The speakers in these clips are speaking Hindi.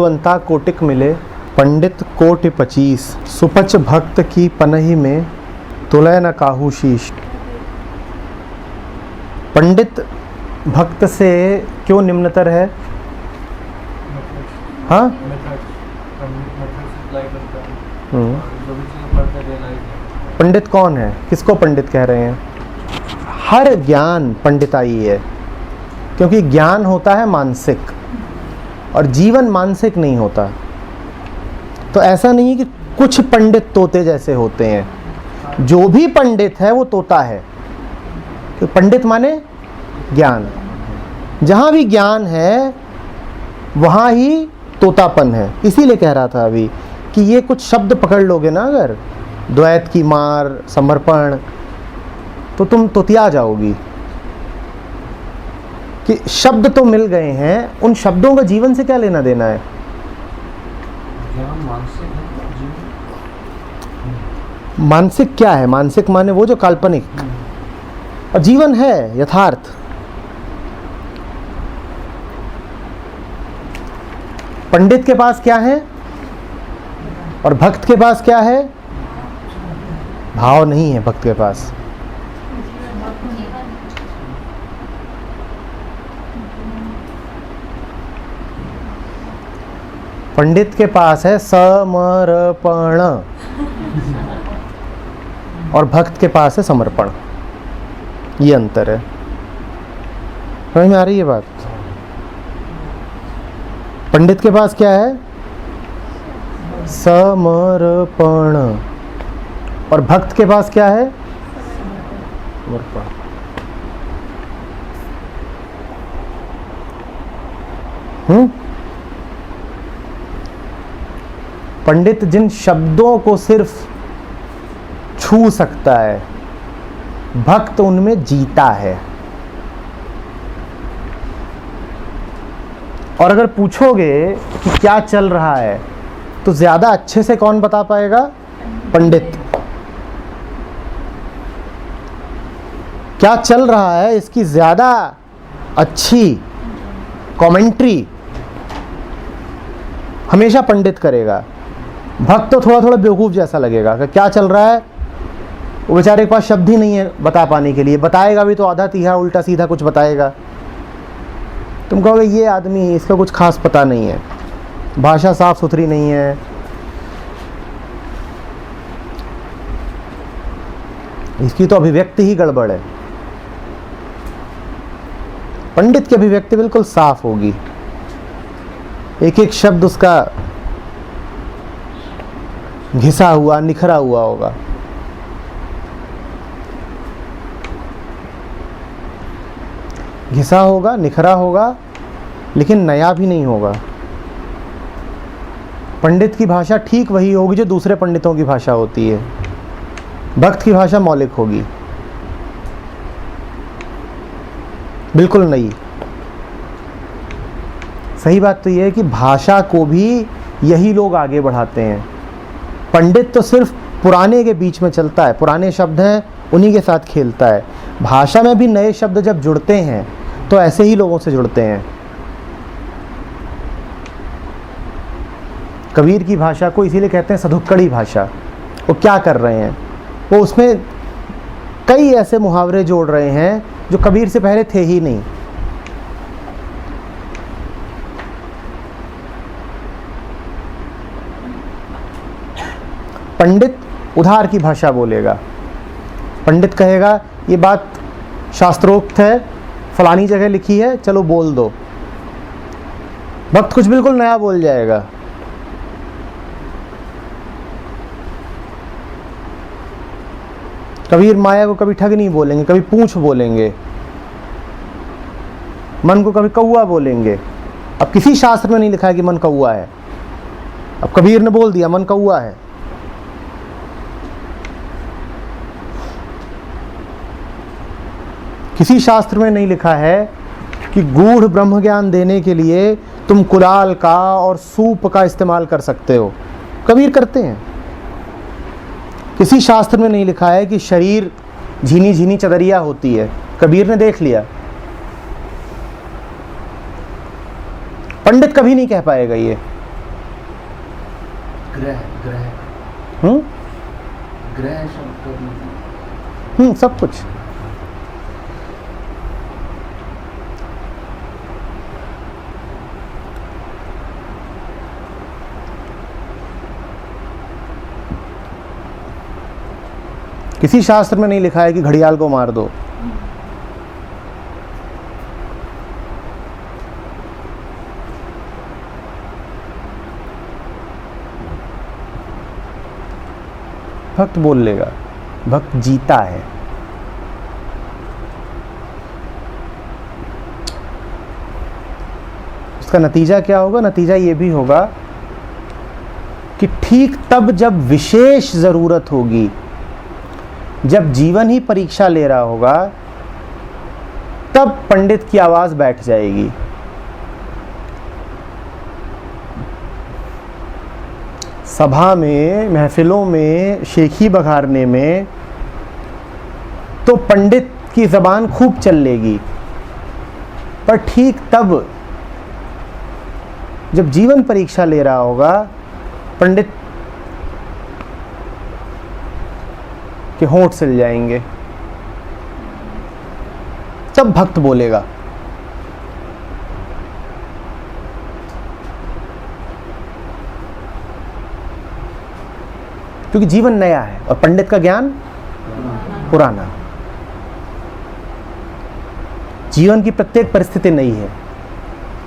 अंता कोटिक मिले पंडित कोटि 25 सुपच भक्त की पनही में तुलय न काहू शीश। पंडित भक्त से क्यों निम्नतर है? हाँ, पंडित कौन है? किसको पंडित कह रहे हैं? हर ज्ञान पंडिताई है, क्योंकि ज्ञान होता है मानसिक और जीवन मानसिक नहीं होता। तो ऐसा नहीं है कि कुछ पंडित तोते जैसे होते हैं, जो भी पंडित है वो तोता है। तो पंडित माने ज्ञान, जहाँ भी ज्ञान है वहाँ ही तोतापन है। इसीलिए कह रहा था अभी कि ये कुछ शब्द पकड़ लोगे ना, अगर द्वैत की मार, समर्पण, तो तुम तोतिया जाओगी। कि शब्द तो मिल गए हैं, उन शब्दों का जीवन से क्या लेना देना है? मानसिक क्या है? मानसिक माने वो जो काल्पनिक, और जीवन है यथार्थ। पंडित के पास क्या है और भक्त के पास क्या है? भाव नहीं है भक्त के पास। पंडित के पास है समर्पण और भक्त के पास है समर्पण। ये अंतर है। समझ में आ रही है बात? पंडित के पास क्या है? समर्पण, और भक्त के पास क्या है? समर्पण। पंडित जिन शब्दों को सिर्फ छू सकता है, भक्त उनमें जीता है। और अगर पूछोगे कि क्या चल रहा है, तो ज्यादा अच्छे से कौन बता पाएगा? पंडित। क्या चल रहा है इसकी ज्यादा अच्छी कमेंट्री हमेशा पंडित करेगा। भक्त तो थोड़ा थोड़ा बेवकूफ जैसा लगेगा कि क्या चल रहा है, वो बेचारे के पास शब्द ही नहीं है बता पाने के लिए। बताएगा भी तो आधा तीहा उल्टा सीधा कुछ बताएगा। तुम कहोगे ये आदमी, इसका कुछ खास पता नहीं है, भाषा साफ सुथरी नहीं है, इसकी तो अभिव्यक्ति ही गड़बड़ है। पंडित की अभिव्यक्ति बिल्कुल साफ होगी, एक एक शब्द उसका घिसा हुआ, निखरा हुआ होगा। घिसा होगा, निखरा होगा, लेकिन नया भी नहीं होगा। पंडित की भाषा ठीक वही होगी जो दूसरे पंडितों की भाषा होती है। भक्त की भाषा मौलिक होगी, बिल्कुल नई। सही बात तो यह है कि भाषा को भी यही लोग आगे बढ़ाते हैं। पंडित तो सिर्फ पुराने के बीच में चलता है, पुराने शब्द हैं उन्हीं के साथ खेलता है। भाषा में भी नए शब्द जब जुड़ते हैं तो ऐसे ही लोगों से जुड़ते हैं। कबीर की भाषा को इसीलिए कहते हैं सधुक्कड़ी भाषा। वो क्या कर रहे हैं? वो उसमें कई ऐसे मुहावरे जोड़ रहे हैं जो कबीर से पहले थे ही नहीं। पंडित उधार की भाषा बोलेगा। पंडित कहेगा ये बात शास्त्रोक्त है, फलानी जगह लिखी है, चलो बोल दो। भक्त कुछ बिल्कुल नया बोल जाएगा। कबीर माया को कभी ठग नहीं बोलेंगे, कभी पूंछ बोलेंगे, मन को कभी कौआ बोलेंगे। अब किसी शास्त्र में नहीं लिखा है कि मन कौआ है, अब कबीर ने बोल दिया मन कौआ है। किसी शास्त्र में नहीं लिखा है कि गूढ़ ब्रह्म ज्ञान देने के लिए तुम कुलाल का और सूप का इस्तेमाल कर सकते हो। कबीर करते हैं। किसी शास्त्र में नहीं लिखा है कि शरीर झीनी झीनी चदरिया होती है। कबीर ने देख लिया। पंडित कभी नहीं कह पाएगा ये। ग्रह ग्रह हम्म ग्रह शब्द सब कुछ। किसी शास्त्र में नहीं लिखा है कि घड़ियाल को मार दो। भक्त बोल लेगा, भक्त जीता है। उसका नतीजा क्या होगा? नतीजा ये भी होगा कि ठीक तब जब विशेष जरूरत होगी, जब जीवन ही परीक्षा ले रहा होगा, तब पंडित की आवाज बैठ जाएगी। सभा में, महफिलों में, शेखी बघारने में तो पंडित की जबान खूब चल लेगी, पर ठीक तब जब जीवन परीक्षा ले रहा होगा, पंडित के होंठ सिल जाएंगे, तब भक्त बोलेगा। क्योंकि जीवन नया है और पंडित का ज्ञान पुराना। जीवन की प्रत्येक परिस्थिति नई है,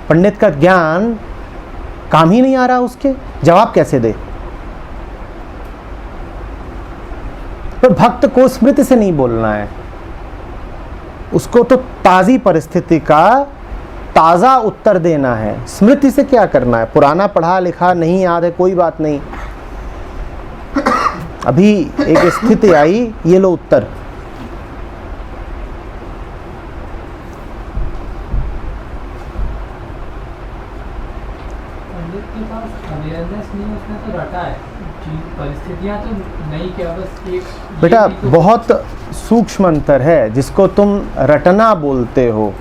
पंडित का ज्ञान काम ही नहीं आ रहा, उसके जवाब कैसे दे? पर भक्त को स्मृति से नहीं बोलना है, उसको तो ताजी परिस्थिति का ताजा उत्तर देना है। स्मृति से क्या करना है? पुराना पढ़ा लिखा नहीं याद है, कोई बात नहीं, अभी एक स्थिति आई, ये लो उत्तर। पंडित के पास अवेयरनेस नहीं, उसने तो रटा है, परिस्थितियां तो नहीं, क्या बस एक बेटा बहुत सूक्ष्म अंतर है। जिसको तुम रटना बोलते हो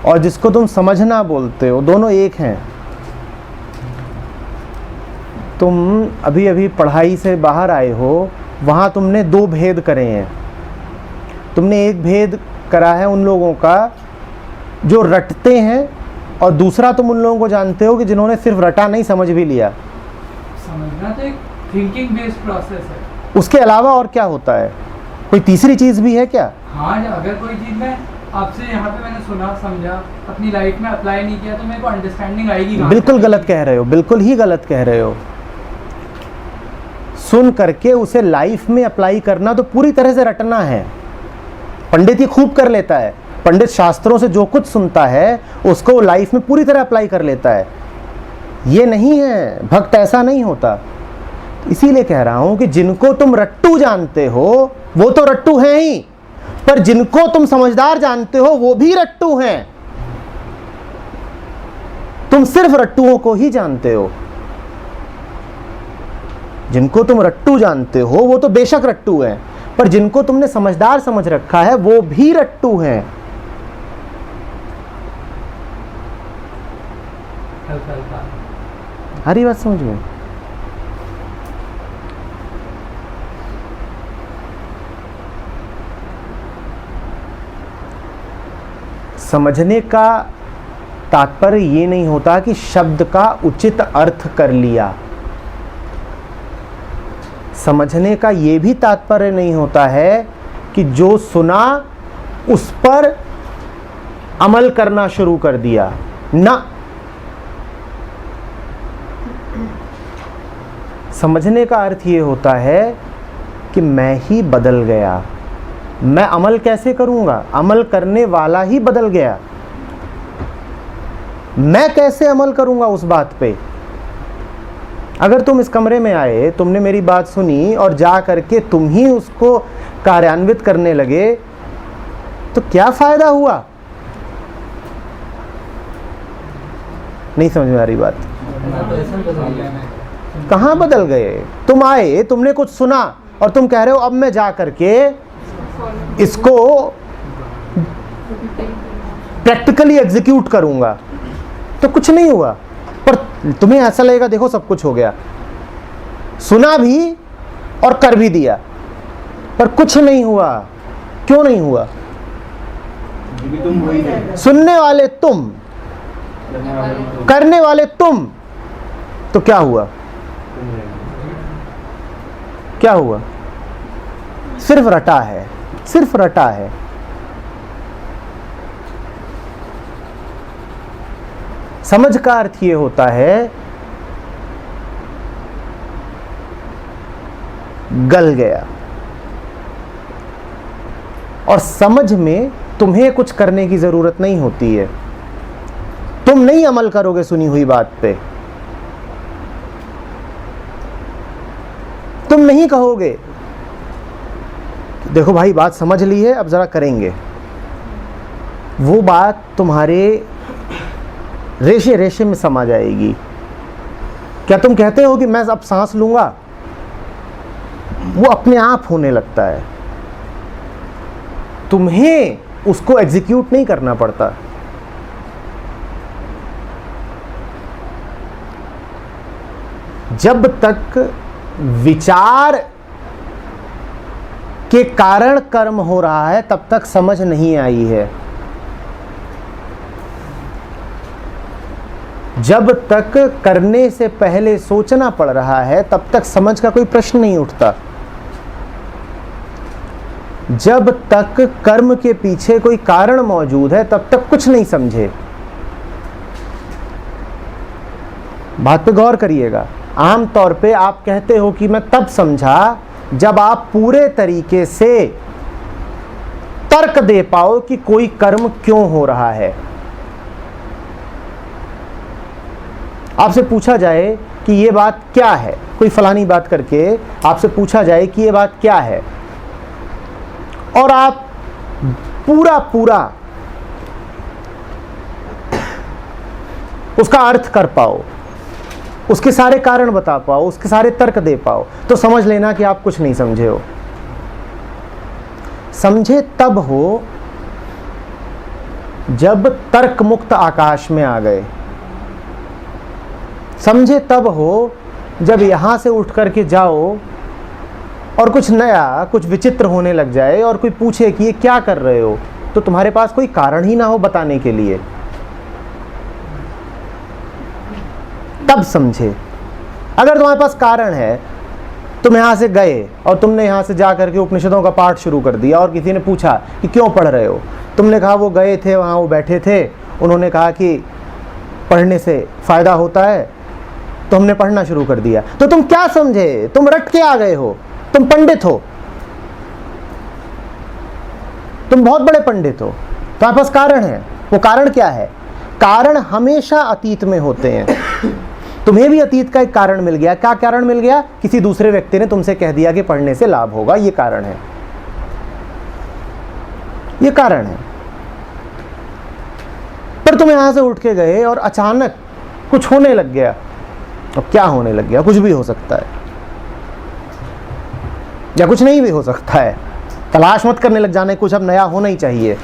और जिसको तुम समझना बोलते हो, दोनों एक हैं। तुम अभी अभी पढ़ाई से बाहर आए हो, वहाँ तुमने दो भेद करे हैं। तुमने एक भेद करा है उन लोगों का जो रटते हैं, और दूसरा तुम उन लोगों को जानते हो कि जिन्होंने सिर्फ रटा नहीं, समझ भी लिया। समझना तो एक थिंकिंग बेस्ड प्रोसेस है। उसके अलावा और क्या होता है? कोई तीसरी चीज़ भी है क्या? हाँ, अगर कोई चीज़ मैं आपसे यहाँ पे मैंने सुना, समझा, अपनी लाइफ में अप्लाई नहीं किया, तो मेरे को अंडरस्टैंडिंग आएगी कहाँ? बिल्कुल गलत कह रहे हो, बिल्कुल ही गलत कह रहे हो। सुन करके उसे लाइफ में अप्लाई करना तो पूरी तरह से रटना है। पंडित ही खूब कर लेता है, पंडित शास्त्रों से जो कुछ सुनता है उसको लाइफ में पूरी तरह अप्लाई कर लेता है। ये नहीं है, भक्त ऐसा नहीं होता। इसीलिए कह रहा हूं कि जिनको तुम रट्टू जानते हो वो तो रट्टू हैं ही, पर जिनको तुम समझदार जानते हो वो भी रट्टू हैं। तुम सिर्फ रट्टुओं को ही जानते हो। जिनको तुम रट्टू जानते हो वो तो बेशक रट्टू हैं, पर जिनको तुमने समझदार समझ रखा है वो भी रट्टू हैं। हरी बात समझ में? समझने का तात्पर्य ये नहीं होता कि शब्द का उचित अर्थ कर लिया। समझने का ये भी तात्पर्य नहीं होता है कि जो सुना उस पर अमल करना शुरू कर दिया ना। समझने का अर्थ ये होता है कि मैं ही बदल गया। मैं अमल कैसे करूंगा? अमल करने वाला ही बदल गया। मैं कैसे अमल करूंगा उस बात पे? अगर तुम इस कमरे में आए, तुमने मेरी बात सुनी और जा करके तुम ही उसको कार्यान्वित करने लगे, तो क्या फायदा हुआ? नहीं समझ में आ रही बात? कहाँ बदल गए? तुम आए, तुमने कुछ सुना और तुम कह रहे हो अब मैं जा करके इसको प्रैक्टिकली एग्जीक्यूट करूंगा, तो कुछ नहीं हुआ। पर तुम्हें ऐसा लगेगा देखो सब कुछ हो गया, सुना भी और कर भी दिया, पर कुछ नहीं हुआ। क्यों नहीं हुआ? क्योंकि तुम वही थे। सुनने वाले तुम, करने वाले तुम, तो क्या हुआ? क्या हुआ? सिर्फ रटा है, सिर्फ रटा है। समझ का अर्थ ये होता है गल गया। और समझ में तुम्हें कुछ करने की जरूरत नहीं होती है। तुम नहीं अमल करोगे सुनी हुई बात पे। तुम नहीं कहोगे देखो भाई बात समझ ली है, अब जरा करेंगे। वो बात तुम्हारे रेशे रेशे में समा जाएगी। क्या तुम कहते हो कि मैं अब सांस लूंगा? वो अपने आप होने लगता है, तुम्हें उसको एग्जीक्यूट नहीं करना पड़ता। जब तक विचार के कारण कर्म हो रहा है तब तक समझ नहीं आई है। जब तक करने से पहले सोचना पड़ रहा है तब तक समझ का कोई प्रश्न नहीं उठता। जब तक कर्म के पीछे कोई कारण मौजूद है तब तक कुछ नहीं समझे। बात पे गौर करिएगा। आम तौर पे आप कहते हो कि मैं तब समझा जब आप पूरे तरीके से तर्क दे पाओ कि कोई कर्म क्यों हो रहा है। आपसे पूछा जाए कि ये बात क्या है, कोई फलानी बात करके आपसे पूछा जाए कि ये बात क्या है, और आप पूरा पूरा उसका अर्थ कर पाओ, उसके सारे कारण बता पाओ, उसके सारे तर्क दे पाओ, तो समझ लेना कि आप कुछ नहीं समझे हो। समझे तब हो जब तर्क मुक्त आकाश में आ गए। समझे तब हो जब यहां से उठ करके जाओ और कुछ नया, कुछ विचित्र होने लग जाए और कोई पूछे कि ये क्या कर रहे हो, तो तुम्हारे पास कोई कारण ही ना हो बताने के लिए। तब समझे। अगर तुम्हारे पास कारण है, तुम यहां से गए और तुमने यहां से जा करके उपनिषदों का पाठ शुरू कर दिया और किसी ने पूछा कि क्यों पढ़ रहे हो, तुमने कहा वो गए थे वहां, वो बैठे थे, उन्होंने कहा कि पढ़ने से फायदा होता है, तो हमने पढ़ना शुरू कर दिया। तो तुम क्या समझे? तुम रट के आ गए हो, तुम पंडित हो, तुम बहुत बड़े पंडित हो। तुम्हारे पास कारण है। वो कारण क्या है? कारण हमेशा अतीत में होते हैं। तुम्हें भी अतीत का एक कारण मिल गया। क्या कारण मिल गया? किसी दूसरे व्यक्ति ने तुमसे कह दिया कि पढ़ने से लाभ होगा। ये कारण है, ये कारण है। पर तुम यहां से उठ के गए और अचानक कुछ होने लग गया। अब क्या होने लग गया? कुछ भी हो सकता है या कुछ नहीं भी हो सकता है। तलाश मत करने लग जाने कुछ अब नया होना ही चाहिए।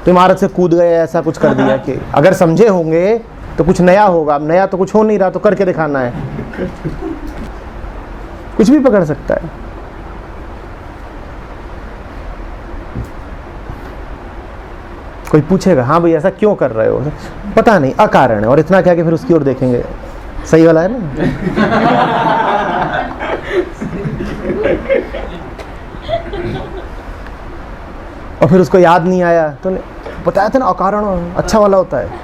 तो इमारत से कूद गए, ऐसा कुछ कर दिया कि अगर समझे होंगे तो कुछ नया होगा। अब नया तो कुछ हो नहीं रहा, तो करके दिखाना है। कुछ भी पकड़ सकता है। कोई पूछेगा हाँ भाई ऐसा क्यों कर रहे हो, पता नहीं, अकारण है, और इतना क्या कि फिर उसकी ओर देखेंगे। सही वाला है ना? और फिर उसको याद नहीं आया तो बताया था ना, अकारण अच्छा वाला होता है।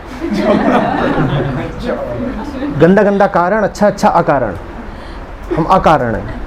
गंदा गंदा कारण, अच्छा अच्छा अकारण। हम अकारण हैं।